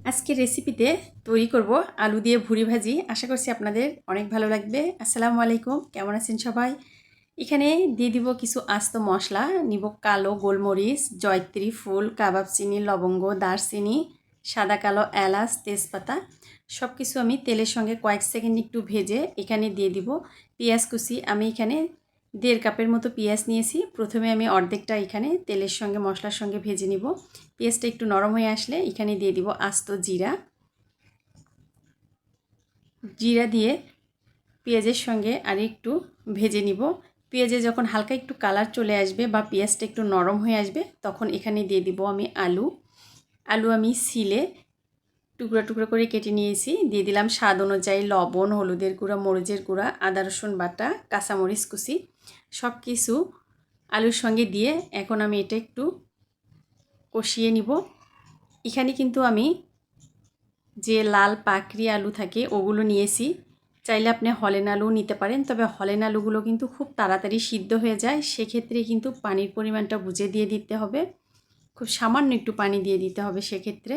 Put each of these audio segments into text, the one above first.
আজকের রেসিপিতে তৈরি করব আলু দিয়ে ভুড়ি ভাজি। আশা করছি আপনাদের অনেক ভালো লাগবে। আসসালামু আলাইকুম, কেমন আছেন সবাই? এখানে দিয়ে দিব কিছু আস্ত মশলা। নিব কালো গোলমরিচ, জয়ত্রী ফুল, কাবাব চিনি, লবঙ্গ, দারচিনি, সাদা কালো এলাচ, তেজপাতা। সব কিছু আমি তেলের সঙ্গে কয়েক সেকেন্ড একটু ভেজে এখানে দিয়ে দিব পেঁয়াজ কুচি। আমি এখানে 1.5 কাপের মতো পেঁয়াজ নিয়েছি। প্রথমে আমি অর্ধেকটা এখানে তেলের সঙ্গে মশলার সঙ্গে ভেজে নিব। পেঁয়াজটা একটু নরম হয়ে আসলে এখানে দিয়ে দিব আস্ত জিরা। জিরা দিয়ে পেঁয়াজের সঙ্গে আর একটু ভেজে নিব। পেঁয়াজে যখন হালকা একটু কালার চলে আসবে বা পেঁয়াজটা একটু নরম হয়ে আসবে তখন এখানে দিয়ে দিব আমি আলু। আমি সিলে টুকরো টুকরো করে কেটে নিয়েছি। দিয়ে দিলাম স্বাদ অনুযায়ী লবণ, হলুদের গুঁড়া, মরিচের গুঁড়া, আদা রসুন বাটা, কাঁচামরিচ কুচি সব কিছু আলুর সঙ্গে দিয়ে এখন আমি এটা একটু কষিয়ে নিব। এখানে কিন্তু আমি যে লাল পাকড়ি আলু থাকে ওগুলো নিয়েছি। চাইলে আপনি হলেন আলু নিতে পারেন, তবে হলেন আলুগুলো কিন্তু খুব তাড়াতাড়ি সিদ্ধ হয়ে যায়। সেক্ষেত্রে কিন্তু পানির পরিমাণটা বুঝে দিয়ে দিতে হবে, খুব সামান্য একটু পানি দিয়ে দিতে হবে। সেক্ষেত্রে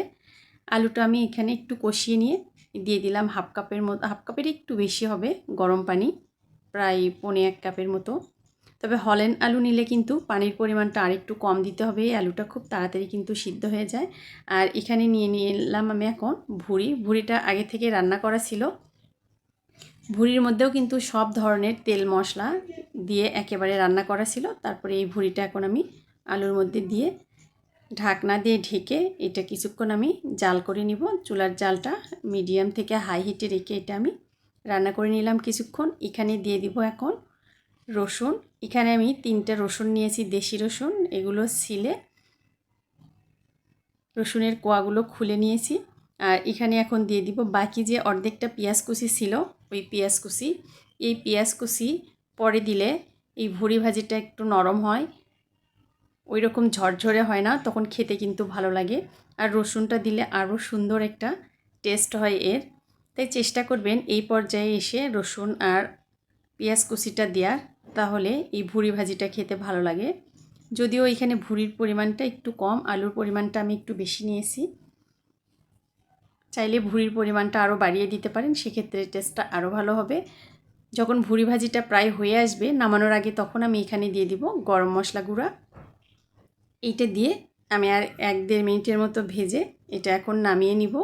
আলুটা আমি এখানে একটু কষিয়ে নিয়ে দিয়ে দিলাম হাফ কাপের একটু বেশি হবে গরম পানি, প্রায় 1.25 কাপের মতো। তবে হলেন আলু নিলে কিন্তু পানির পরিমাণটা আরেকটু কম দিতে হবে। এই আলুটা খুব তাড়াতাড়ি কিন্তু সিদ্ধ হয়ে যায়। আর এখানে নিয়ে নিলাম আমি এখন ভুড়িটা আগে থেকে রান্না করা ছিল। ভুড়ির মধ্যেও কিন্তু সব ধরনের তেল মশলা দিয়ে একেবারে রান্না করা ছিল। তারপরে এই ভুড়িটা এখন আমি আলুর মধ্যে দিয়ে ঢাকনা দিয়ে ঢেকে এটা কিছুক্ষণ আমি জাল করে নিব। চুলার জালটা মিডিয়াম থেকে হাই হিটে রেখে এটা আমি রান্না করে নিলাম কিছুক্ষণ। এখানে দিয়ে দিব এখন রসুন। এখানে আমি 3টে রসুন নিয়েছি, দেশি রসুন। এগুলো ছিলে রসুনের কোয়াগুলো খুলে নিয়েছি। আর এখানে এখন দিয়ে দিব বাকি যে অর্ধেকটা পেঁয়াজ কুচি ছিল ওই পেঁয়াজ কুচি। এই পেঁয়াজ কুচি পরে দিলে এই ভুড়ি ভাজিটা একটু নরম হয়, ওই রকম ঝরঝরে হয় না, তখন খেতে কিন্তু ভালো লাগে। আর রসুনটা দিলে আরও সুন্দর একটা টেস্ট হয় এর। তাই চেষ্টা করবেন এই পর্যায়ে এসে রসুন আর পেঁয়াজ কুচিটা দেওয়ার, তাহলে এই ভুড়ি ভাজিটা খেতে ভালো লাগে। যদিও এখানে ভুড়ির পরিমাণটা একটু কম, আলুর পরিমাণটা আমি একটু বেশি নিয়েছি। চাইলে ভুড়ির পরিমাণটা আরও বাড়িয়ে দিতে পারেন, সেক্ষেত্রে টেস্টটা আরও ভালো হবে। যখন ভুড়ি ভাজিটা প্রায় হয়ে আসবে নামানোর আগে, তখন আমি এখানে দিয়ে দিব গরম মশলা গুঁড়া। এইটা দিয়ে আমি আর 1-1.5 মিনিটের মতো ভেজে এটা এখন নামিয়ে নিব।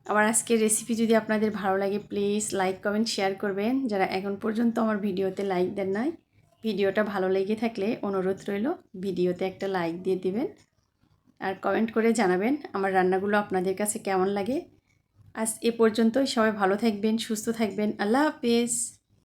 আমার আজকের রেসিপি যদি আপনাদের ভালো লাগে প্লিজ লাইক কমেন্ট শেয়ার করবেন। যারা এখন পর্যন্ত আমার ভিডিওতে লাইক দেন নাই, ভিডিওটা ভালো লেগে থাকলে অনুরোধ রইল ভিডিওতে একটা লাইক দিয়ে দিবেন। আর কমেন্ট করে জানাবেন আমার রান্নাগুলো আপনাদের কাছে কেমন লাগে। আজ এ পর্যন্তই। সবাই ভালো থাকবেন, সুস্থ থাকবেন। আল্লাহ হাফেজ।